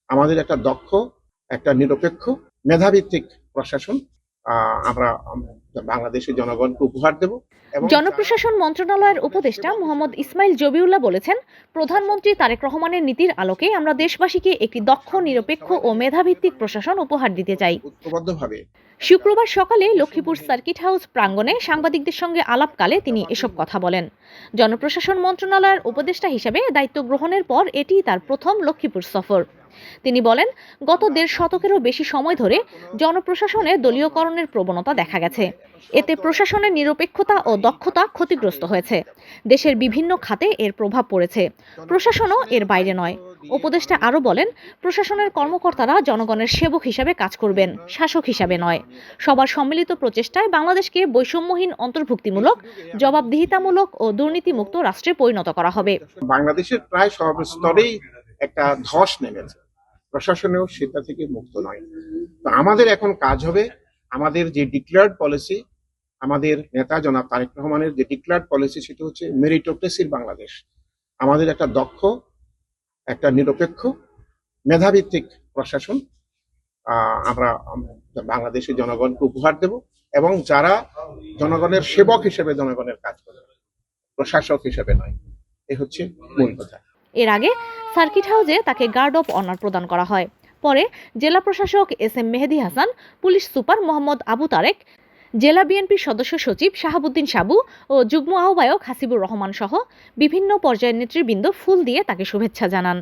আমাদের একটা দক্ষ, একটা নিরপেক্ষ, মেধাভিত্তিক প্রশাসন আমরা বাংলাদেশের জনগণকে উপহার দেব। জনপ্রশাসন মন্ত্রণালয়ের উপদেষ্টা মোহাম্মদ ইসমাইল জবিউল্লাহ বলেছেন, প্রধানমন্ত্রী তারেক রহমানের নীতির আলোকে আমরা দেশবাসীকে একটি দক্ষ, নিরপেক্ষ ও মেধাভিত্তিক প্রশাসন উপহার দিতে চাই। শুক্রবার সকালে লক্ষ্মীপুর সার্কিট হাউস প্রাঙ্গণে সাংবাদিকদের সঙ্গে আলাপকালে তিনি এসব কথা বলেন। জনপ্রশাসন মন্ত্রণালয়ের উপদেষ্টা হিসেবে দায়িত্ব গ্রহণের পর এটি তার প্রথম লক্ষ্মীপুর সফর। তিনি বলেন, গত ১.৫ শতকেরও বেশি সময় ধরে জনপ্রশাসনে দলীয়করণের প্রবণতা দেখা গেছে। এতে প্রশাসনের নিরপেক্ষতা ও দক্ষতা ক্ষতিগ্রস্ত হয়েছে। দেশের বিভিন্ন খাতে এর প্রভাব পড়েছে। প্রশাসনও এর বাইরে নয়। উপদেষ্টা আরও বলেন, প্রশাসনের কর্মকর্তারা জনগণের সেবক হিসাবে কাজ করবেন, শাসক হিসাবে নয়। সবার সম্মিলিত প্রচেষ্টায় বাংলাদেশকে বৈষম্যহীন, অন্তর্ভুক্তিমূলক, জবাবদিহিতামূলক ও দুর্নীতিমুক্ত রাষ্ট্রে পরিণত করা হবে। বাংলাদেশের প্রায় সব স্তরেই একটা ধস নেমেছে, প্রশাসনেও সেটা থেকে মুক্ত নয়। তো আমাদের এখন কাজ হবে, আমাদের যে ডিক্লেয়ার্ড পলিসি, আমাদের নেতা জনাব তারেক রহমানের যে ডিক্লেয়ার্ড পলিসি, সেটা হচ্ছে মেরিটোক্রেসির বাংলাদেশ। আমাদের একটা দক্ষ, একটা নিরপেক্ষ, মেধাভিত্তিক প্রশাসন আমরা বাংলাদেশের জনগণকে উপহার দেব, এবং যারা জনগণের সেবক হিসেবে জনগণের কাজ করে, প্রশাসক হিসেবে নয়। এ হচ্ছে মূল কথা। এর আগে সার্কিট হাউসে তাকে গার্ড অফ অনার প্রদান করা হয়। পরে জেলা প্রশাসক এস.এম. মেহেদী হাসান, পুলিশ সুপার মোহাম্মদ আবু তারেক, জেলা বিএনপির সদস্য সচিব শাহাবুদ্দিন সাবু ও যুগ্ম আহ্বায়ক হাসিবুর রহমান সহ বিভিন্ন পর্যায়ের নেতৃবৃন্দ ফুল দিয়ে তাকে শুভেচ্ছা জানান।